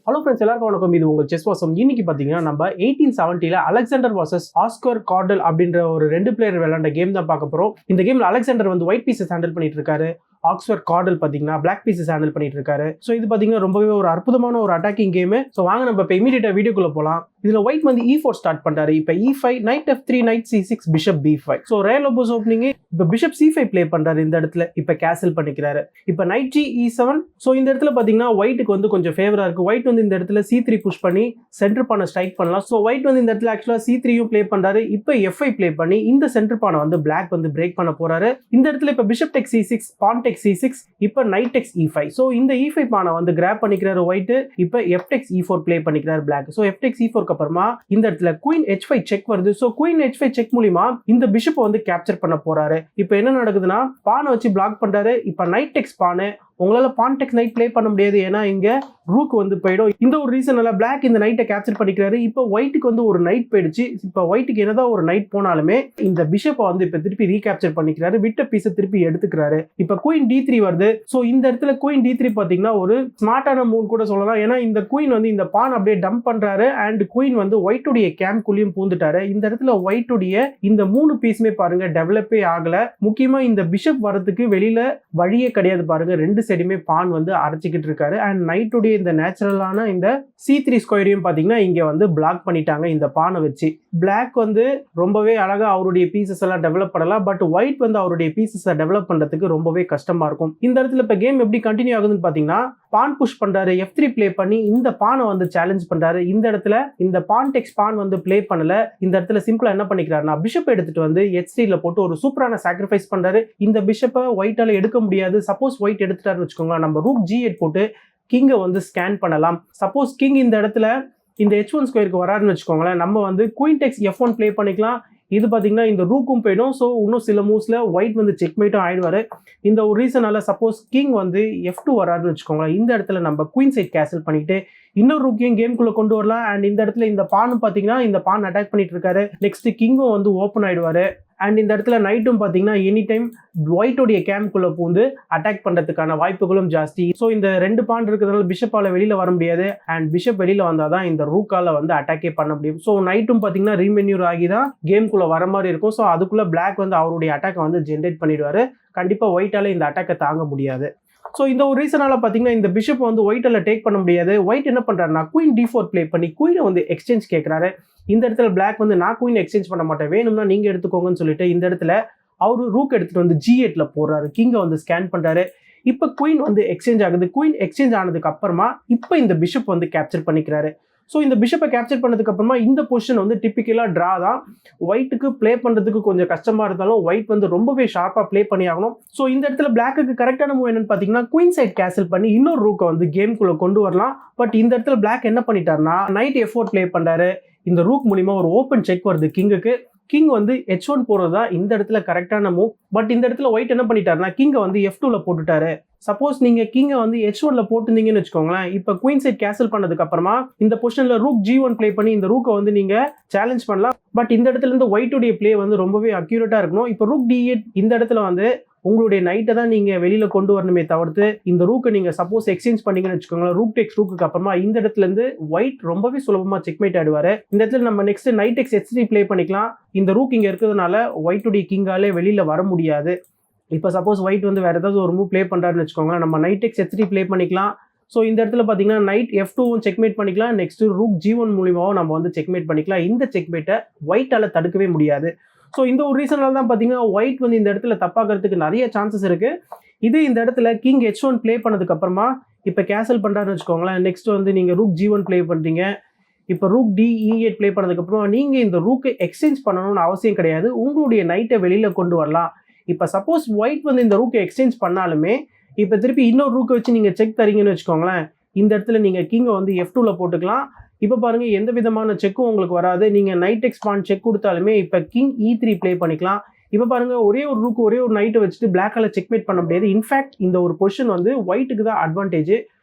Hello friends, எல்லாருக்கும் வணக்கம். இது உங்கள் செஸ் வாசம். இன்னைக்கு பார்த்தீங்கன்னா நம்ம 1870 அலெக்சாண்டர் வர்சஸ் ஆஸ்கர் கார்டல் அப்படின்ற ஒரு 2 பிளேயர் விளையாண்ட கேம் தான் பார்க்க போறோம். இந்த கேம்ல அலெக்சாண்டர் வந்து ஒயிட் பீசஸ் ஹேண்டில் பண்ணிட்டு இருக்காரு. ஆக்ஸ்ஃபோர்ட் கார்டல் பார்த்தீங்கன்னா பிளாக் பீசஸ் ஹேண்டில் பண்ணிட்டு இருக்காரு. ஸோ இது பார்த்தீங்கன்னா ரொம்பவே ஒரு அற்புதமான ஒரு அட்டாக்கிங் கேம். ஸோ வாங்க நம்ம இப்போ இமீடியட்டா வீடியோக்குள்ள போகலாம். இதுல ஒயிட் வந்து E4 ஸ்டார்ட் பண்றாரு. இப்போ E5, knight F3, knight C6, bishop B5. So Ruy Lopez opening இப்போ பிஷப் C5 பிளே பண்றாரு. இந்த இடத்துல இப்போ கேசல் பண்ணிக்கிறாரு. இப்போ நைட் G E7. ஸோ இந்த இடத்துல பார்த்தீங்கன்னா ஒயிட்டுக்கு வந்து கொஞ்சம் ஃபேவரா இருக்கு. ஒயிட் வந்து இந்த இடத்துல C3 புஷ் பண்ணி சென்டர் பானை ஸ்ட்ரைக் பண்ணலாம். ஸோ ஒயிட் வந்து இந்த இடத்துல ஆக்சுவலா C3யும் பிளே பண்றாரு. இப்போ F5 பிளே பண்ணி இந்த சென்டர் பானை வந்து பிளாக் வந்து பிரேக் பண்ண போறாரு. இந்த இடத்துல இப்போ பிஷப் டெக் C6, பான் டெக் C6, இப்போ நைட் டெக்ஸ் E5. ஸோ இந்த E5 பானை வந்து கிராப் பண்ணிக்கிறாரு ஒயிட். இப்போ F டெக்ஸ் E4 பிளே பண்ணிக்கிறாரு black. So F takes E4 அப்புறமா இந்த இடத்துல குயின் H5 செக் வருது. ஸோ குயின் H5 செக் மூலியமா இந்த பிஷப் வந்து கேப்சர் பண்ண போறாரு. இப்போ என்ன நடக்குதுன்னா பானை வச்சு பிளாக் பண்றாரு. இப்போ நைட் டெக்ஸ் பானை உங்களால பான் டெக்ஸ் நைட் பிளே பண்ண முடியாது, ஏன்னா இங்க ரூக் வந்து போயிடும். இந்த ஒரு ரீசனால பிளாக் இந்த நைட்டை கேப்சர் பண்ணிக்கிறாரு. இப்போ ஒயிட்டுக்கு வந்து ஒரு நைட் போயிடுச்சு. இப்போ ஒயிட்டுக்கு என்னதான் ஒரு நைட் போனாலுமே இந்த பிஷப்பை வந்து இப்போ திருப்பி ரீகேப்சர் பண்ணிக்கிறாரு. விட்ட பீஸை திருப்பி எடுத்துக்கிறாரு. இப்போ குயின் D3 வருது. ஸோ இந்த இடத்துல குயின் D3 பாத்தீங்கன்னா ஒரு ஸ்மார்ட்டான மூவ் கூட சொல்லலாம். ஏன்னா இந்த குயின் வந்து இந்த பான் அப்படியே டம்ப் பண்றாரு. அண்ட் குயின் வந்து ஒயிட்டுடைய கேம்குள்ளேயும் பூந்துட்டாரு. இந்த இடத்துல ஒயிட்டுடைய இந்த 3 பீஸுமே பாருங்க டெவலப்பே ஆகல. முக்கியமா இந்த பிஷப் வரதுக்கு வெளியில வழியே கிடையாது பாருங்க. ரெண்டு சைடுமே பான் வந்து அரைச்சிக்கிட்டு இருக்காரு. அண்ட் நைட்டுடைய இந்த நேச்சுரலான இந்த C3 ஸ்கொயரையும் பாத்தீங்கன்னா இங்க வந்து பிளாக் பண்ணிட்டாங்க இந்த பானை வச்சு. பிளாக் வந்து ரொம்பவே அழகா அவருடைய பீசஸ் எல்லாம் டெவலப் பண்ணலாம். பட் ஒயிட் வந்து அவருடைய பீசஸை டெவலப் பண்றதுக்கு ரொம்பவே கஷ்டமா இருக்கும். இந்த இடத்துல இப்ப கேம் எப்படி கண்டினியூ ஆகுதுன்னு பாத்தீங்கன்னா பான் புஷ் பண்றாரு. F3 பிளே பண்ணி இந்த பானை வந்து சேலஞ்ச் பண்றாரு. இந்த இடத்துல இந்த பான் டெக்ஸ் பான் வந்து பிளே பண்ணல. இந்த இடத்துல சிம்பிளா என்ன பண்ணிக்கிறாருன்னா பிஷப் எடுத்துட்டு வந்து H3ல போட்டு ஒரு சூப்பரான சாக்ரிஃபைஸ் பண்றாரு. இந்த பிஷப்பை ஒயிட்டால எடுக்க முடியாது. சப்போஸ் ஒயிட் எடுத்துட்டாரு வச்சுக்கோங்க, நம்ம ரூக் G8 போட்டு கிங்கை வந்து ஸ்கேன் பண்ணலாம். சப்போஸ் கிங் இந்த இடத்துல இந்த H1 ஸ்கொயருக்கு வராருன்னு வச்சுக்கோங்களேன், நம்ம வந்து குயின் டெக்ஸ் F1 பிளே பண்ணிக்கலாம். இது பார்த்தீங்கன்னா இந்த ரூக்கும் போயிடும். ஸோ இன்னும் சில மூவ்ஸ்ல ஒயிட் வந்து செக்மேட்டும் ஆயிடுவாரு. இந்த ஒரு ரீசனால சப்போஸ் கிங் வந்து F2 வராருன்னு வச்சுக்கோங்களேன், இந்த இடத்துல நம்ம குயின் சைட் கேசல் பண்ணிட்டு இன்னொரு ரூக்கையும் கேம்குள்ள கொண்டு வரலாம். அண்ட் இந்த இடத்துல இந்த பானும் பார்த்தீங்கன்னா இந்த பான் அட்டாக் பண்ணிட்டு இருக்காரு. நெக்ஸ்ட் கிங்கும் வந்து ஓப்பன் ஆயிடுவாரு. அண்ட் இந்த இடத்துல நைட்டும் பார்த்தீங்கன்னா எனி டைம் ஒயிட்டோடைய கேம்குள்ள பூந்து அட்டாக் பண்றதுக்கான வாய்ப்புகளும் ஜாஸ்தி. ஸோ இந்த 2 பான் இருக்கிறதுனால பிஷப்பால வெளியில வர முடியாது. அண்ட் பிஷப் வெளியில வந்தாதான் இந்த ரூக்கால வந்து அட்டாக்கே பண்ண முடியும். ஸோ நைட்டும் பார்த்தீங்கன்னா ரீமென்யூர் ஆகி தான் கேம்குள்ள வர மாதிரி இருக்கும். ஸோ அதுக்குள்ள பிளாக் வந்து அவருடைய அட்டாக்கை வந்து ஜென்ரேட் பண்ணிடுவாரு. கண்டிப்பா ஒயிட்டால இந்த அட்டாக்கை தாங்க முடியாது. ஸோ இந்த ஒரு ரீசனால பார்த்தீங்கன்னா இந்த பிஷப் வந்து ஒயிட்டால டேக் பண்ண முடியாது. ஒயிட் என்ன பண்றாருன்னா குயின் D4 பிளே பண்ணி குயினை வந்து எக்ஸ்சேஞ்ச் கேட்கிறாரு. இந்த இடத்துல பிளாக் வந்து நான் குயின் எக்ஸ்சேஞ்ச் பண்ண மாட்டேன், வேணும்னா நீங்க எடுத்துக்கோங்கன்னு சொல்லிட்டு இந்த இடத்துல அவரு ரூக் எடுத்துட்டு வந்து G8ல போடுறாரு. கிங்கை வந்து ஸ்கேன் பண்றாரு. இப்போ குயின் வந்து எக்ஸ்சேஞ்ச் ஆகுது. குயின் எக்ஸ்சேஞ்ச் ஆனதுக்கு அப்புறமா இப்போ இந்த பிஷப் வந்து கேப்சர் பண்ணிக்கிறாரு. ஸோ இந்த பிஷப்பை கேப்சர் பண்ணதுக்கு அப்புறமா இந்த பொசிஷன் வந்து டிப்பிக்கலாக ட்ரா தான். ஒயிட்டுக்கு பிளே பண்ணுறதுக்கு கொஞ்சம் கஷ்டமா இருந்தாலும் ஒயிட் வந்து ரொம்பவே ஷார்ப்பாக பிளே பண்ணி ஆகணும். ஸோ இந்த இடத்துல பிளாக்கு கரெக்டான மூவ் என்னன்னு பார்த்தீங்கன்னா குயின் சைட் கேசல் பண்ணி இன்னொரு ரூக்கை வந்து கேம்குள்ளே கொண்டு வரலாம். பட் இந்த இடத்துல பிளாக் என்ன பண்ணிட்டாருன்னா நைட் F4 பிளே பண்றாரு. இந்த ரூக் மூலியமா ஒரு ஓப்பன் செக் வருது கிங்குக்கு. கிங் வந்து H1 போறது தான் இந்த இடத்துல கரெக்டான மூவ். பட் இந்த இடத்துல ஒயிட் என்ன பண்ணிட்டாருன்னா கிங்கை வந்து F2ல போட்டுட்டாரு. சப்போஸ் நீங்க கிங்கை வந்து H1ல போட்டுருந்தீங்கன்னு வச்சுக்கோங்களேன், இப்போ குயின் சைட் கேசல் பண்ணதுக்கு அப்புறமா இந்த பொசிஷன்ல ரூக் G1 பிளே பண்ணி இந்த ரூக்கை வந்து நீங்க சேலஞ்ச் பண்ணலாம். பட் இந்த இடத்துல இருந்து ஒயிட்டுடைய பிளே வந்து ரொம்பவே அக்யூரேட்டா இருக்கணும். இப்போ ரூக் D8 இந்த இடத்துல வந்து உங்களுடைய நைட்டை தான் நீங்க வெளியில கொண்டு வரணுமே தவிர்த்து இந்த ரூக்கை நீங்க சப்போஸ் எக்ஸ்சேஞ்ச் பண்ணீங்கன்னு வச்சுக்கோங்களேன், ரூக் டெக்ஸ் ரூக்கு அப்புறமா இந்த இடத்துல இருந்து ஒயிட் ரொம்பவே சுலபமா செக்மேட் ஆயிடுவாரு. இந்த இடத்துல நம்ம நெக்ஸ்ட் நைட் டெக்ஸ் H3 பிளே பண்ணிக்கலாம். இந்த ரூக் இங்க இருக்கிறதுனால ஒயிட்டுடைய கிங்காலே வெளியில வர முடியாது. இப்போ சப்போஸ் ஒயிட் வந்து வேற ஏதாவது ஒரு மூவ் பிளே பண்றாருன்னு வச்சுக்கோங்களேன், நம்ம நைட் டெக்ஸ் H3 பிளே பண்ணிக்கலாம். ஸோ இந்த இடத்துல பார்த்தீங்கன்னா நைட் F2வும் செக்மேட் பண்ணிக்கலாம். நெக்ஸ்ட் ரூக் G1 மூலியமாவும் நம்ம வந்து செக்மேட் பண்ணிக்கலாம். இந்த செக்மேட்டை ஒயிட்டால தடுக்கவே முடியாது. ஸோ இந்த ஒரு ரீசனால தான் பார்த்தீங்கன்னா ஒயிட் வந்து இந்த இடத்துல தப்பாகிறதுக்கு நிறைய சான்சஸ் இருக்கு. இது இந்த இடத்துல கிங் H1 பிளே பண்ணதுக்கு அப்புறமா இப்போ கேசல் பண்றாருன்னு வச்சுக்கோங்களேன், நெக்ஸ்ட் வந்து நீங்க ரூக் G1 பிளே பண்றீங்க. இப்போ ரூக் E8 பிளே பண்ணதுக்கு அப்புறம் நீங்க இந்த ரூக்கை எக்ஸ்சேஞ்ச் பண்ணணும்னு அவசியம் கிடையாது. உங்களுடைய நைட்டை வெளியில கொண்டு வரலாம். இப்போ சப்போஸ் ஒயிட் வந்து இந்த ரூக்கை எக்ஸ்சேஞ்ச் பண்ணாலுமே இப்போ திருப்பி இன்னொரு ரூக்கை வச்சு நீங்க செக் தரீங்கன்னு வச்சுக்கோங்களேன், இந்த இடத்துல நீங்க கிங்கை வந்து F2ல போட்டுக்கலாம். இப்போ பாருங்க எந்த விதமான செக்கும் உங்களுக்கு வராது. நீங்க நைட் டெக்ஸ் பான் செக் கொடுத்தாலுமே இப்போ கிங் E3 பிளே பண்ணிக்கலாம். இப்போ பாருங்க ஒரே ஒரு ரூக் ஒரே ஒரு நைட்டை வச்சுட்டு பிளாக்கால செக்மேட் பண்ண முடியாது. இன்ஃபேக்ட் இந்த ஒரு பொசிஷன் வந்து ஒயிட்டுக்கு தான் அட்வான்டேஜ்.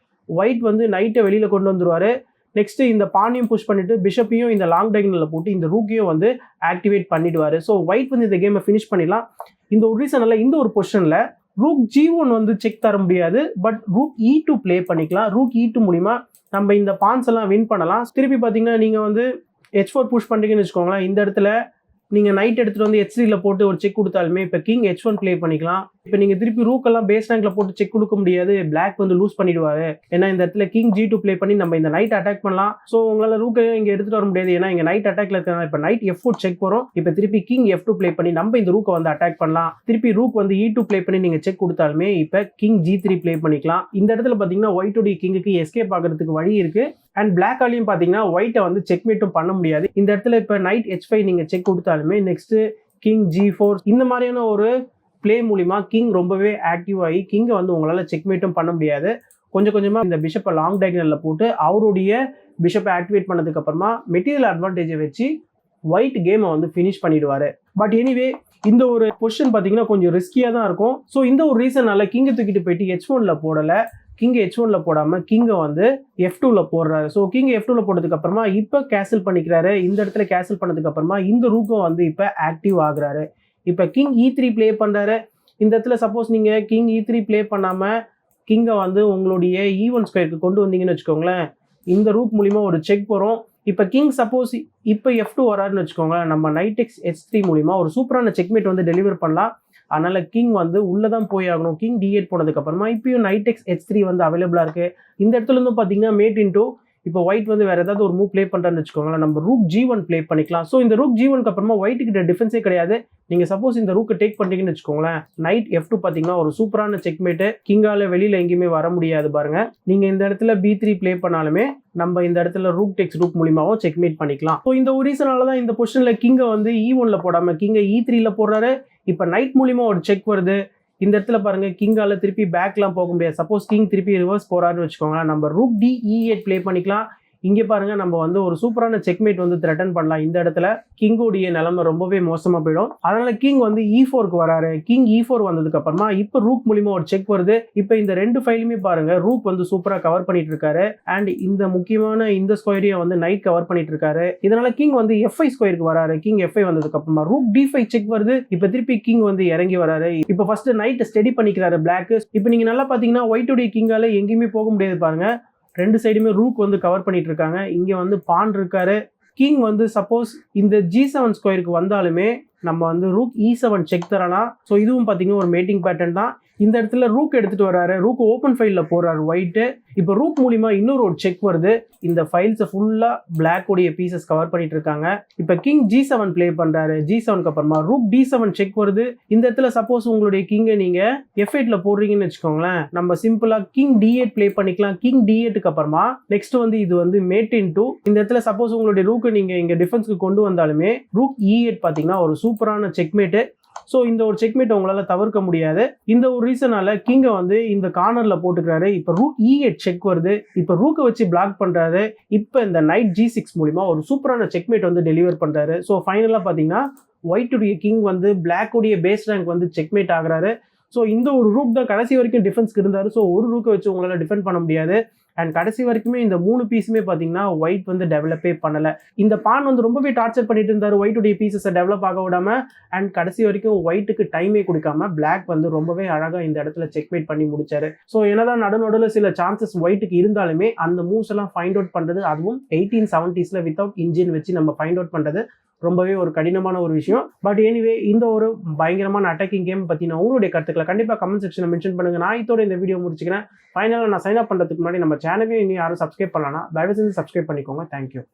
ஒயிட் வந்து நைட்டை வெளியில கொண்டு வந்துருவாரு. நெக்ஸ்ட் இந்த பானையும் புஷ் பண்ணிட்டு பிஷப்பையும் இந்த லாங் டைகனல்ல போட்டு இந்த ரூக்கையும் வந்து ஆக்டிவேட் பண்ணிடுவாரு. ஸோ ஒயிட் வந்து இந்த கேமை ஃபினிஷ் பண்ணிடலாம். இந்த ஒரு ரீசனால இந்த ஒரு பொசிஷன்ல ரூக் G1 வந்து செக் தர முடியாது. பட் ரூக் E2 பிளே பண்ணிக்கலாம். ரூக் E2 மூலியமா நம்ம இந்த பான்ஸ் எல்லாம் வின் பண்ணலாம். திருப்பி பார்த்தீங்கன்னா நீங்கள் வந்து h4 புஷ் பண்ணுறீங்கன்னு வச்சுக்கோங்களேன். இந்த இடத்துல நீங்கள் நைட் எடுத்துகிட்டு வந்து h3ல போட்டு ஒரு செக் கொடுத்தாலுமே இப்போ கிங் h1 ப்ளே பண்ணிக்கலாம். இப்போ நீங்கள் திருப்பி ரூக்கெல்லாம் பேஸ் ரேங்க்ல போட்டு செக் கொடுக்க முடியாது. பிளாக் வந்து லூஸ் பண்ணிடுவாரு. ஏன்னா இந்த இடத்துல கிங் g2 ப்ளே பண்ணி நம்ம இந்த நைட் அட்டாக் பண்ணலாம். ஸோ உங்களால் ரூக்கை இங்கே எடுத்துகிட்டு வர முடியாது. ஏன்னா இங்கே நைட் அட்டாக்ல இருக்கிறாங்க. இப்போ நைட் f4 செக் போகிறோம். இப்போ திருப்பி கிங் f2 ப்ளே பண்ணி நம்ம இந்த ரூக்கை வந்து அட்டாக் பண்ணலாம். திருப்பி ரூக் வந்து e2 ப்ளே பண்ணி நீங்கள் செக் கொடுத்தாலுமே இப்போ கிங் g3 ப்ளே பண்ணிக்கலாம். இந்த இடத்துல பார்த்தீங்கன்னா ஒயிட்டுடைய கிங்குக்கு எஸ்கேப் ஆகிறதுக்கு வழி இருக்கு. அண்ட் பிளாக் ஆலையும் பார்த்தீங்கன்னா ஒயிட்டை வந்து செக்மேட்டும் பண்ண முடியாது. இந்த இடத்துல இப்போ நைட் h5 நீங்கள் செக் கொடுத்தாலுமே நெக்ஸ்ட் கிங் g4 இந்த மாதிரியான ஒரு பிளே மூலிமா கிங் ரொம்பவே ஆக்டிவ் ஆகி கிங்கை வந்து உங்களால் செக்மேட்டும் பண்ண முடியாது. கொஞ்சம் கொஞ்சமாக இந்த பிஷப்பை லாங் டைகனலில் போட்டு அவருடைய பிஷப்பை ஆக்டிவேட் பண்ணதுக்கு அப்புறமா மெட்டீரியல் அட்வான்டேஜை வச்சு ஒயிட் கேமை வந்து ஃபினிஷ் பண்ணிடுவார். பட் எனிவே இந்த ஒரு பொசிஷன் பார்த்தீங்கன்னா கொஞ்சம் ரிஸ்கியாக தான் இருக்கும். ஸோ இந்த ஒரு ரீசனால கிங்கை தூக்கிட்டு போயிட்டு h1ல போடலை. கிங் h1ல போடாமல் கிங்கை வந்து f2ல போடுறாரு. ஸோ கிங் f2ல போட்டதுக்கு அப்புறமா இப்போ கேன்சல் பண்ணிக்கிறாரு. இந்த இடத்துல கேன்சல் பண்ணதுக்கு அப்புறமா இந்த ரூக்கும் வந்து இப்போ ஆக்டிவ் ஆகுறாரு. இப்போ கிங் e3 ப்ளே பண்ணுறாரு. இந்த இடத்துல சப்போஸ் நீங்கள் கிங் e3 ப்ளே பண்ணாமல் கிங்கை வந்து உங்களுடைய e1 ஸ்கொயருக்கு கொண்டு வந்தீங்கன்னு வச்சுக்கோங்களேன். இந்த ரூக் மூலிமா ஒரு செக் போகிறோம். இப்போ கிங் சப்போஸ் இப்போ f2 வராருன்னு வச்சுக்கோங்களேன். நம்ம நைட் h3 மூலிமா ஒரு சூப்பரான செக்மேட் வந்து டெலிவர் பண்ணலாம். அதனால கிங் வந்து உள்ளதான் போய் ஆகணும். கிங் d8 போனதுக்கு அப்புறமா இப்பயும் நைட் h3 வந்து அவைலபிளா இருக்கு. இந்த இடத்துல இருந்து பாத்தீங்கன்னா மேட் இன்டூ இப்போ ஒயிட் வந்து வேற ஏதாவது ஒரு மூவ் ப்ளே பண்றான்னு வச்சுக்கோங்களேன். நம்ம ரூக் g1 ப்ளே பண்ணிக்கலாம். ஸோ இந்த ரூக் g1க்கு அப்புறமா ஒயிட் கிட்ட டிஃபென்ஸே கிடையாது. நீங்க சப்போஸ் இந்த ரூக்கை டேக் பண்றீங்கன்னு வச்சுக்கோங்களேன். நைட் f2 பாத்தீங்கன்னா ஒரு சூப்பரான செக்மேட். கிங்கால வெளியில எங்கேயுமே வர முடியாது பாருங்க. நீங்க இந்த இடத்துல b3 ப்ளே பண்ணாலுமே நம்ம இந்த இடத்துல ரூக் டெக்ஸ் ரூக் மூலியமாவும் செக்மேட் பண்ணிக்கலாம். ஸோ இந்த ஒரு ரீசனால தான் இந்த பொசிஷன்ல கிங்கை வந்து e1ல போடாம கிங்கை e3ல போடுறாரு. இப்போ நைட் மூலியமா ஒரு செக் வருது. இந்த இடத்துல பாருங்க கிங்கால திருப்பி பேக்லாம் போக முடியாது. சப்போஸ் கிங் திருப்பி ரிவர்ஸ் போறாருன்னு வச்சுக்கோங்களேன். நம்ம ரூக் d e8 ப்ளே பண்ணிக்கலாம். இங்கே பாருங்க நம்ம வந்து ஒரு சூப்பரான செக்மேட் வந்து த்ரெட்டன் பண்ணலாம். இந்த இடத்துல கிங்கோடைய நிலைமை ரொம்பவே மோசமா போயிடும். அதனால கிங் வந்து e4க்கு வராரு. கிங் e4 வந்ததுக்கு அப்புறமா இப்போ ரூக் மூலியமா ஒரு செக் வருது. இப்போ இந்த ரெண்டு ஃபைலுமே பாருங்க ரூக் வந்து சூப்பரா கவர் பண்ணிட்டு இருக்காரு. அண்ட் இந்த முக்கியமான இந்த ஸ்கொயரையும் வந்து நைட் கவர் பண்ணிட்டு இருக்காரு. இதனால கிங் வந்து f5 ஸ்கொயருக்கு வராரு. கிங் f5 வந்ததுக்கு அப்புறமா ரூக் d5 செக் வருது. இப்போ திருப்பி கிங் வந்து இறங்கி வராரு. இப்போ ஃபர்ஸ்ட் நைட் ஸ்டெடி பண்ணிக்கிறாரு பிளாக். இப்போ நீங்க நல்லா பாத்தீங்கன்னா ஒயிட்டுடைய கிங்கால எங்கேயுமே போக முடியாது பாருங்க. ரெண்டு சைடுமே ரூக் வந்து கவர் பண்ணிட்டு இருக்காங்க. இங்க வந்து பான் இருக்காரு. கிங் வந்து சப்போஸ் இந்த g7 ஸ்கொயருக்கு வந்தாலுமே நம்ம வந்து ரூக் e7 செக் தரலாம். ஸோ இதுவும் பார்த்தீங்கன்னா ஒரு மேட்டிங் பேட்டர்ன் தான். இந்த இடத்துல ரூக் எடுத்துட்டு வராரு. ரூக் ஓப்பன் ஃபைல்ல போறாரு ஒயிட்டு. இப்போ ரூக் மூலியமா இன்னொரு ஒரு செக் வருது. இந்த ஃபைல்ஸை ஃபுல்லா பிளாக் உடைய பீசஸ் கவர் பண்ணிட்டு இருக்காங்க. இப்போ கிங் g7 ப்ளே பண்றாரு. g7க்கு அப்புறமா ரூக் d7 செக் வருது. இந்த இடத்துல சப்போஸ் உங்களுடைய கிங்கை நீங்க f8ல போடுறீங்கன்னு வச்சுக்கோங்களேன். நம்ம சிம்பிளா கிங் d8 ப்ளே பண்ணிக்கலாம். கிங் d8க்கு அப்புறமா நெக்ஸ்ட் வந்து இது வந்து மேட் இன்டூ இந்த இடத்துல சப்போஸ் உங்களுடைய ரூக்கை நீங்க இங்க டிஃபென்ஸ்க்கு கொண்டு வந்தாலுமே ரூக் e8 பாத்தீங்கன்னா ஒரு சூப்பரான செக்மேட்டு. ஸோ இந்த ஒரு செக்மேட் உங்களால தவிர்க்க முடியாது. இந்த ஒரு ரீசனால கிங்கை வந்து இந்த கார்னர்ல போட்டுக்கிறாரு. இப்போ ரூக் e8 செக் வருது. இப்போ ரூக்கை வச்சு பிளாக் பண்றாரு. இப்போ இந்த நைட் g6 மூலியமா ஒரு சூப்பரான செக்மேட் வந்து டெலிவர் பண்றாரு. ஸோ ஃபைனலா பாத்தீங்கன்னா ஒயிட்டுடைய கிங் வந்து பிளாக் உடைய பேஸ் ரேங்க் வந்து செக்மேட் ஆகுறாரு. ஸோ இந்த ஒரு ரூக் தான் கடைசி வரைக்கும் டிஃபென்ஸ்க்கு இருந்தாரு. ஸோ ஒரு ரூக்கை வச்சு உங்களால டிஃபெண்ட் பண்ண முடியாது. அண்ட் கடைசி வரைக்குமே இந்த 3 பீஸுமே பார்த்தீங்கன்னா ஒயிட் வந்து டெவலப்பே பண்ணலை. இந்த பான் வந்து ரொம்பவே டார்ச்சர் பண்ணிட்டு இருந்தாரு ஒயிட்டுடைய பீசஸை டெவலப் ஆக விடாம. அண்ட் கடைசி வரைக்கும் ஒயிட்டுக்கு டைமே கொடுக்காம பிளாக் வந்து ரொம்பவே அழகாக இந்த இடத்துல செக்மேட் பண்ணி முடிச்சாரு. ஸோ என்னதான் நடுநடுவில் சில சான்சஸ் ஒயிட்டுக்கு இருந்தாலுமே அந்த மூவ்ஸ் எல்லாம் ஃபைண்ட் அவுட் பண்ணுறது, அதுவும் 1870s வித்தவுட் இன்ஜின் வச்சு நம்ம ஃபைண்ட் அவுட் பண்ணுறது ரொம்பவே ஒரு கடினமான ஒரு விஷயம். பட் எனிவே இந்த ஒரு பயங்கரமான அட்டாக்கிங் கேம் பற்றின உங்களுடைய கருத்துக்களை கண்டிப்பாக கமெண்ட் செக்ஷனில் மென்ஷன் பண்ணுங்க. நான் இதோட இந்த வீடியோ முடிச்சுக்கிறேன். ஃபைனலாக நான் சைன் அப் பண்ணுறதுக்கு முன்னாடி நம்ம சேனலையும் இன்னும் யாரும் சப்ஸ்கிரைப் பண்ணலன்னா தயவு செஞ்சு சப்ஸ்கிரைப் பண்ணிக்கோங்க. தேங்க்யூ.